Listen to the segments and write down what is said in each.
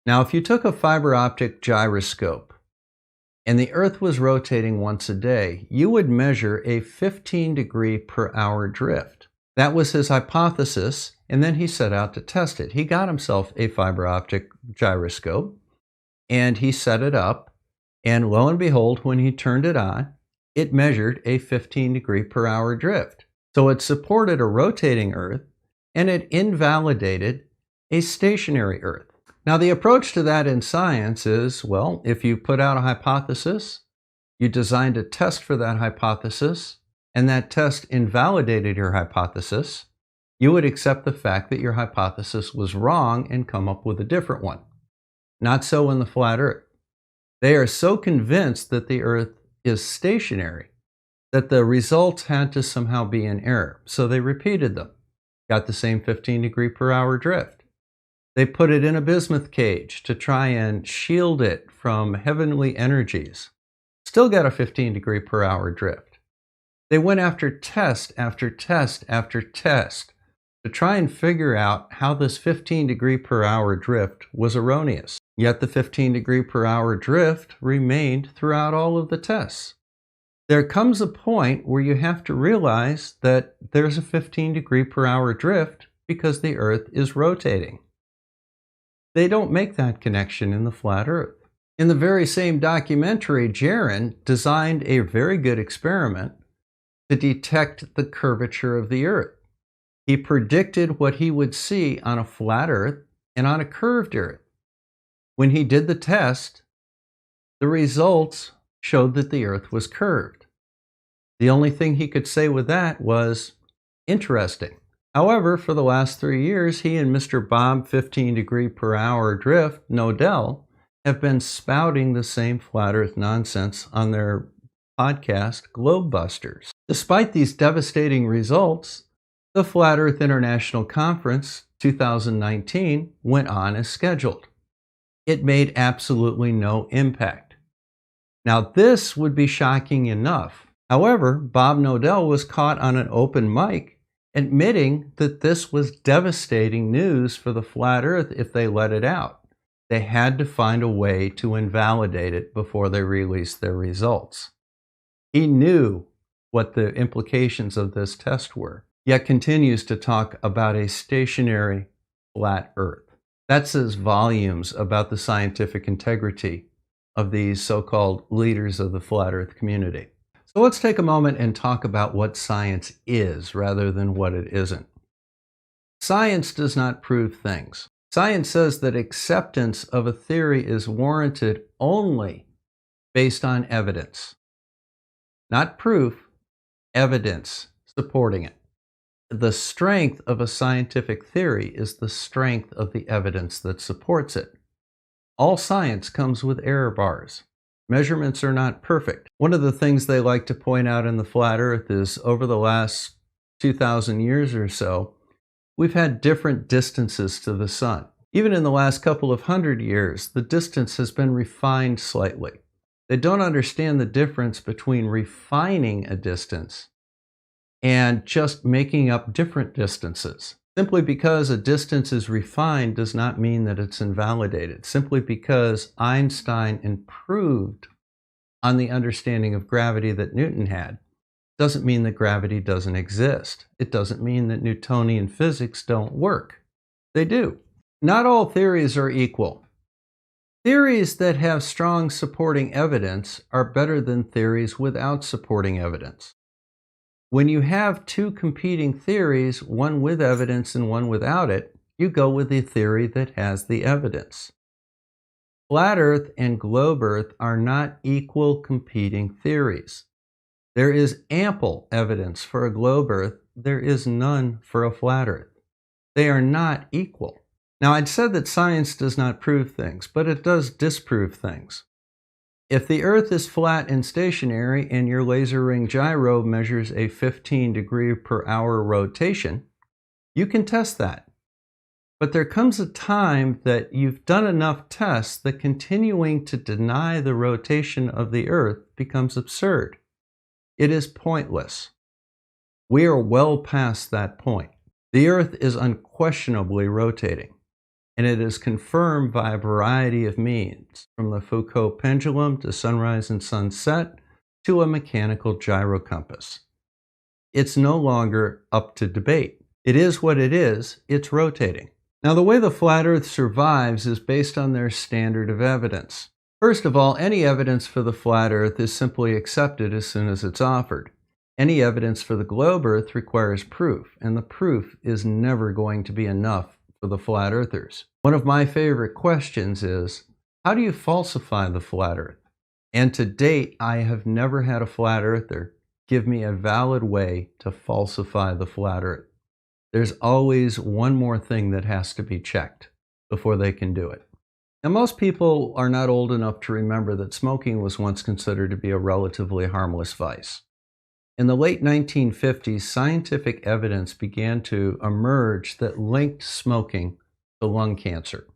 Now, if you took a fiber optic gyroscope and the Earth was rotating once a day, you would measure a 15 degree per hour drift. That was his hypothesis, and then he set out to test it. He got himself a fiber optic gyroscope, and he set it up, and lo and behold, when he turned it on, it measured a 15 degree per hour drift. So it supported a rotating Earth, and it invalidated a stationary Earth. Now, the approach to that in science is, well, if you put out a hypothesis, you designed a test for that hypothesis, and that test invalidated your hypothesis, you would accept the fact that your hypothesis was wrong and come up with a different one. Not so in the flat Earth. They are so convinced that the Earth is stationary that the results had to somehow be in error. So they repeated them. Got the same 15 degree per hour drift. They put it in a bismuth cage to try and shield it from heavenly energies. Still got a 15 degree per hour drift. They went after test after test after test to try and figure out how this 15 degree per hour drift was erroneous. Yet the 15 degree per hour drift remained throughout all of the tests. There comes a point where you have to realize that there's a 15 degree per hour drift because the Earth is rotating. They don't make that connection in the flat Earth. In the very same documentary, Jaron designed a very good experiment to detect the curvature of the Earth. He predicted what he would see on a flat Earth and on a curved Earth. When he did the test, the results showed that the Earth was curved. The only thing he could say with that was, interesting. However, for the last 3 years, he and Mr. Bob 15 degree per hour drift, Nodell, have been spouting the same flat Earth nonsense on their podcast, Globebusters. Despite these devastating results, the Flat Earth International Conference 2019 went on as scheduled. It made absolutely no impact. Now, this would be shocking enough. However, Bob Nodell was caught on an open mic admitting that this was devastating news for the flat Earth if they let it out. They had to find a way to invalidate it before they released their results. He knew what the implications of this test were, yet continues to talk about a stationary flat Earth. That says volumes about the scientific integrity of these so-called leaders of the flat Earth community. So let's take a moment and talk about what science is rather than what it isn't. Science does not prove things. Science says that acceptance of a theory is warranted only based on evidence. Not proof, evidence supporting it. The strength of a scientific theory is the strength of the evidence that supports it. All science comes with error bars. Measurements are not perfect. One of the things they like to point out in the flat Earth is over the last 2,000 years or so, we've had different distances to the sun. Even in the last couple of 100 years, the distance has been refined slightly. They don't understand the difference between refining a distance and just making up different distances. Simply because a distance is refined does not mean that it's invalidated. Simply because Einstein improved on the understanding of gravity that Newton had doesn't mean that gravity doesn't exist. It doesn't mean that Newtonian physics don't work. They do. Not all theories are equal. Theories that have strong supporting evidence are better than theories without supporting evidence. When you have two competing theories, one with evidence and one without it, you go with the theory that has the evidence. Flat Earth and Globe Earth are not equal competing theories. There is ample evidence for a Globe Earth. There is none for a Flat Earth. They are not equal. Now, I'd said that science does not prove things, but it does disprove things. If the Earth is flat and stationary and your laser ring gyro measures a 15 degree per hour rotation, you can test that. But there comes a time that you've done enough tests that continuing to deny the rotation of the Earth becomes absurd. It is pointless. We are well past that point. The Earth is unquestionably rotating. and it is confirmed by a variety of means, from the Foucault pendulum to sunrise and sunset to a mechanical gyrocompass. It's no longer up to debate. It is what it is, it's rotating. Now, the way the flat Earth survives is based on their standard of evidence. First of all, any evidence for the flat Earth is simply accepted as soon as it's offered. Any evidence for the globe Earth requires proof, and the proof is never going to be enough for the flat earthers. One of my favorite questions is, how do you falsify the flat Earth? And to date, I have never had a flat earther give me a valid way to falsify the flat Earth. There's always one more thing that has to be checked before they can do it. Now, most people are not old enough to remember that smoking was once considered to be a relatively harmless vice. In the late 1950s, scientific evidence began to emerge that linked smoking to lung cancer.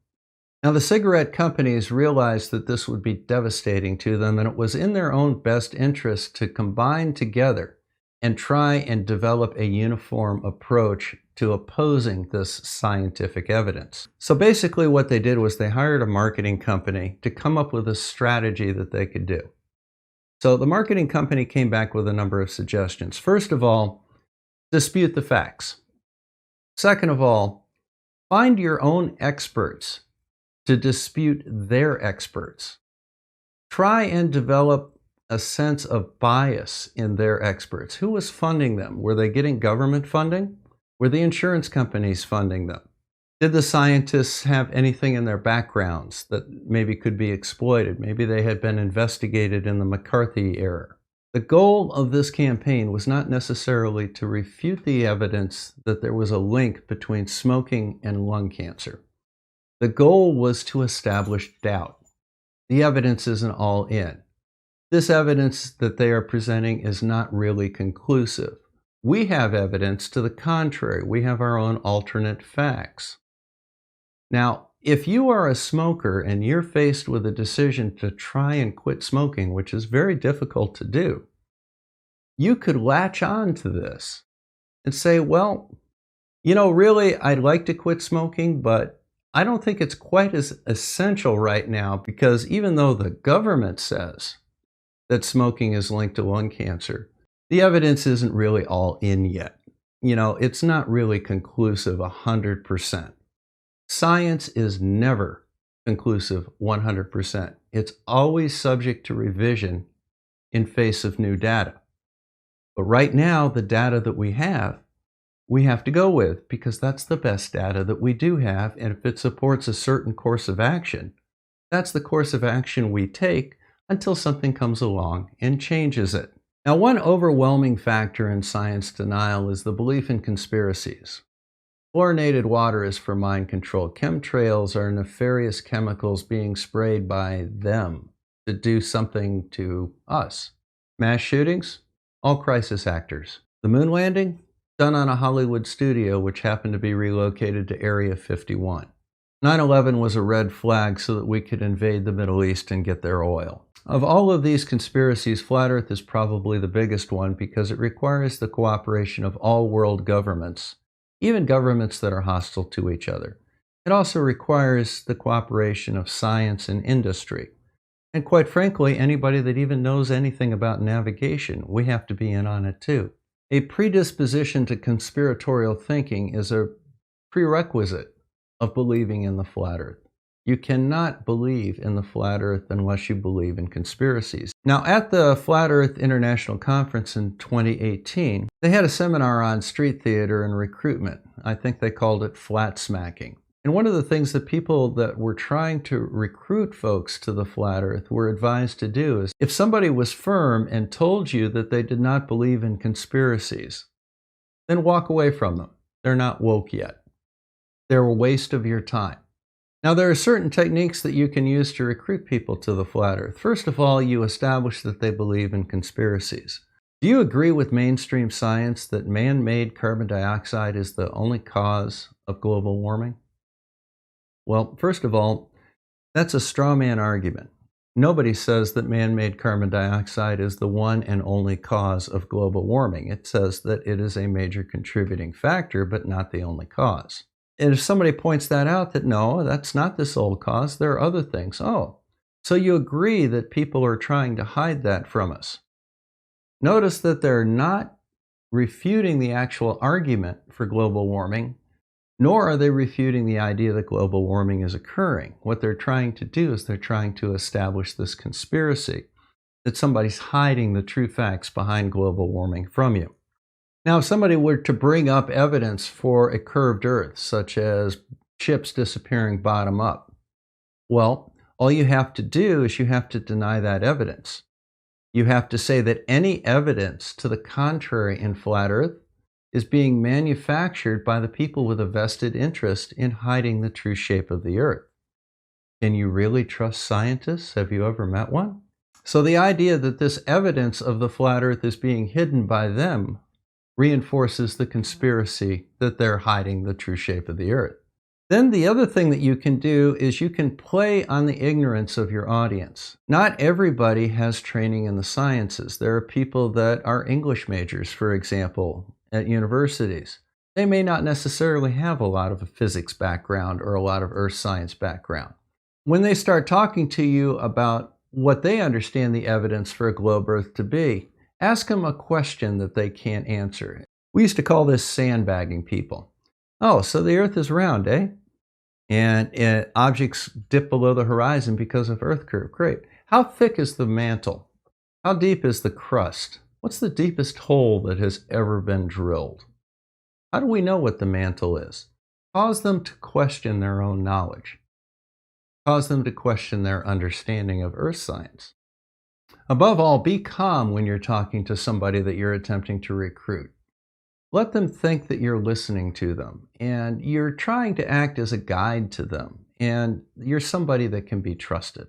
Now, the cigarette companies realized that this would be devastating to them, and it was in their own best interest to combine together and try and develop a uniform approach to opposing this scientific evidence. So basically what they did was they hired a marketing company to come up with a strategy that they could do. So the marketing company came back with a number of suggestions. First of all, dispute the facts. Second of all, find your own experts to dispute their experts. Try and develop a sense of bias in their experts. Who was funding them? Were they getting government funding? Were the insurance companies funding them? Did the scientists have anything in their backgrounds that maybe could be exploited? Maybe they had been investigated in the McCarthy era. The goal of this campaign was not necessarily to refute the evidence that there was a link between smoking and lung cancer. The goal was to establish doubt. The evidence isn't all in. This evidence that they are presenting is not really conclusive. We have evidence to the contrary. We have our own alternate facts. Now, if you are a smoker and you're faced with a decision to try and quit smoking, which is very difficult to do, you could latch on to this and say, well, really, I'd like to quit smoking, but I don't think it's quite as essential right now, because even though the government says that smoking is linked to lung cancer, the evidence isn't really all in yet. It's not really conclusive 100%. Science is never conclusive 100%. It's always subject to revision in face of new data. But right now, the data that we have to go with, because that's the best data that we do have. And if it supports a certain course of action, that's the course of action we take until something comes along and changes it. Now, one overwhelming factor in science denial is the belief in conspiracies. Fluorinated water is for mind control. Chemtrails are nefarious chemicals being sprayed by them to do something to us. Mass shootings, all crisis actors. The moon landing, done on a Hollywood studio which happened to be relocated to Area 51. 9/11 was a red flag so that we could invade the Middle East and get their oil. Of all of these conspiracies, Flat Earth is probably the biggest one because it requires the cooperation of all world governments, even governments that are hostile to each other. It also requires the cooperation of science and industry. And quite frankly, anybody that even knows anything about navigation, we have to be in on it too. A predisposition to conspiratorial thinking is a prerequisite of believing in the flat Earth. You cannot believe in the flat Earth unless you believe in conspiracies. Now, at the Flat Earth International Conference in 2018, they had a seminar on street theater and recruitment. I think they called it flat smacking. And one of the things that people that were trying to recruit folks to the flat Earth were advised to do is, if somebody was firm and told you that they did not believe in conspiracies, then walk away from them. They're not woke yet. They're a waste of your time. Now, there are certain techniques that you can use to recruit people to the flat Earth. First of all, you establish that they believe in conspiracies. Do you agree with mainstream science that man-made carbon dioxide is the only cause of global warming? Well, first of all, that's a straw man argument. Nobody says that man-made carbon dioxide is the one and only cause of global warming. It says that it is a major contributing factor, but not the only cause. And if somebody points that out, that no, that's not the sole cause, there are other things. Oh, so you agree that people are trying to hide that from us. Notice that they're not refuting the actual argument for global warming, nor are they refuting the idea that global warming is occurring. What they're trying to do is they're trying to establish this conspiracy that somebody's hiding the true facts behind global warming from you. Now, if somebody were to bring up evidence for a curved Earth, such as ships disappearing bottom up, well, all you have to do is you have to deny that evidence. You have to say that any evidence to the contrary in flat Earth is being manufactured by the people with a vested interest in hiding the true shape of the Earth. Can you really trust scientists? Have you ever met one? So the idea that this evidence of the flat Earth is being hidden by them reinforces the conspiracy that they're hiding the true shape of the Earth. Then the other thing that you can do is you can play on the ignorance of your audience. Not everybody has training in the sciences. There are people that are English majors, for example, at universities. They may not necessarily have a lot of a physics background or a lot of earth science background. When they start talking to you about what they understand the evidence for a globe Earth to be, ask them a question that they can't answer. We used to call this sandbagging people. Oh, so the Earth is round, eh? And objects dip below the horizon because of Earth curve. Great. How thick is the mantle? How deep is the crust? What's the deepest hole that has ever been drilled? How do we know what the mantle is? Cause them to question their own knowledge. Cause them to question their understanding of Earth science. Above all, be calm when you're talking to somebody that you're attempting to recruit. Let them think that you're listening to them and you're trying to act as a guide to them and you're somebody that can be trusted.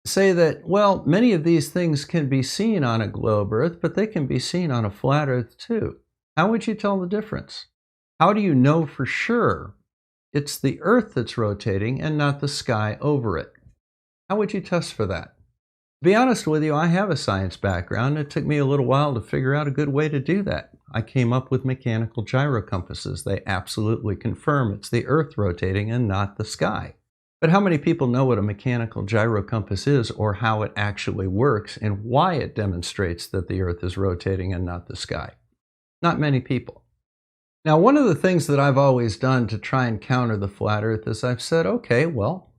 Say that, well, many of these things can be seen on a globe Earth, but they can be seen on a flat Earth too. How would you tell the difference? How do you know for sure it's the Earth that's rotating and not the sky over it? How would you test for that? To be honest with you, I have a science background. It took me a little while to figure out a good way to do that. I came up with mechanical gyrocompasses. They absolutely confirm it's the Earth rotating and not the sky. But how many people know what a mechanical gyrocompass is or how it actually works and why it demonstrates that the Earth is rotating and not the sky? Not many people. Now, one of the things that I've always done to try and counter the flat Earth is I've said, okay, well,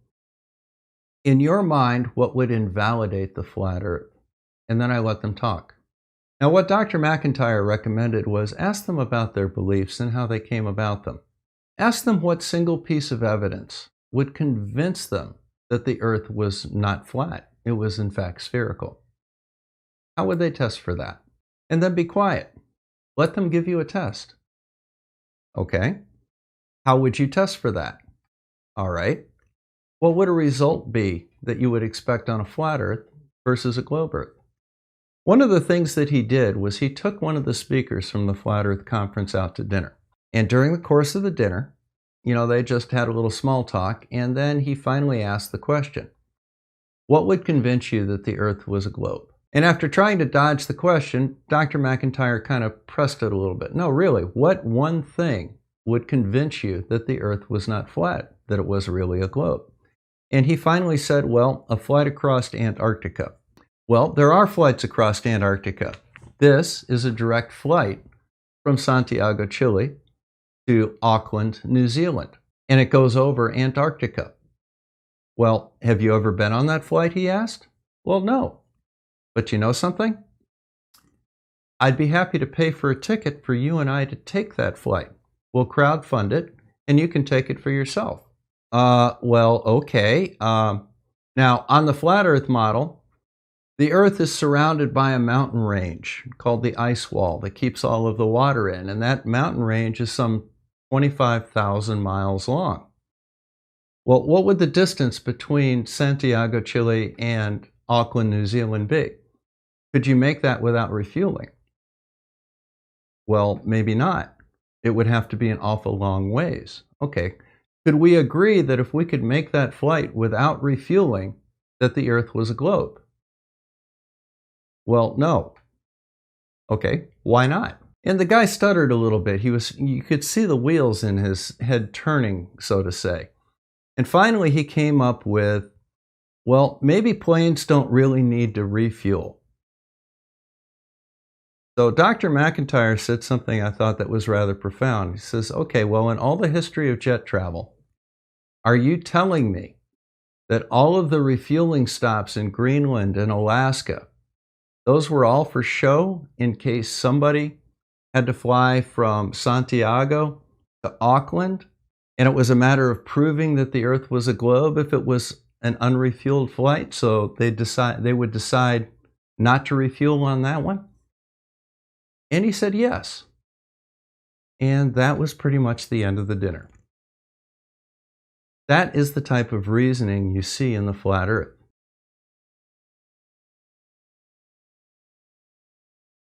in your mind, what would invalidate the flat Earth? And then I let them talk. Now, what Dr. McIntyre recommended was ask them about their beliefs and how they came about them. Ask them what single piece of evidence would convince them that the Earth was not flat. It was, in fact, spherical. How would they test for that? And then be quiet. Let them give you a test. Okay. How would you test for that? All right. What would a result be that you would expect on a flat Earth versus a globe Earth? One of the things that he did was he took one of the speakers from the Flat Earth Conference out to dinner. And during the course of the dinner, they just had a little small talk, and then he finally asked the question, what would convince you that the Earth was a globe? And after trying to dodge the question, Dr. McIntyre kind of pressed it a little bit. No, really, what one thing would convince you that the Earth was not flat, that it was really a globe? And he finally said, well, a flight across Antarctica. Well, there are flights across Antarctica. This is a direct flight from Santiago, Chile to Auckland, New Zealand. And it goes over Antarctica. Well, have you ever been on that flight, he asked? Well, no. But you know something? I'd be happy to pay for a ticket for you and I to take that flight. We'll crowdfund it, and you can take it for yourself. Well, okay. Now, on the flat Earth model, the Earth is surrounded by a mountain range called the ice wall that keeps all of the water in, and that mountain range is some 25,000 miles long. Well, what would the distance between Santiago, Chile and Auckland, New Zealand be? Could you make that without refueling? Well, maybe not. It would have to be an awful long ways. Okay. Could we agree that if we could make that flight without refueling, that the Earth was a globe? Well, no. Okay, why not? And the guy stuttered a little bit. You could see the wheels in his head turning, so to say. And finally he came up with, well, maybe planes don't really need to refuel. So Dr. McIntyre said something I thought that was rather profound. He says, okay, well, in all the history of jet travel, are you telling me that all of the refueling stops in Greenland and Alaska, those were all for show in case somebody had to fly from Santiago to Auckland, and it was a matter of proving that the Earth was a globe if it was an unrefueled flight, so they would decide not to refuel on that one? And he said yes. And that was pretty much the end of the dinner. That is the type of reasoning you see in the flat Earth.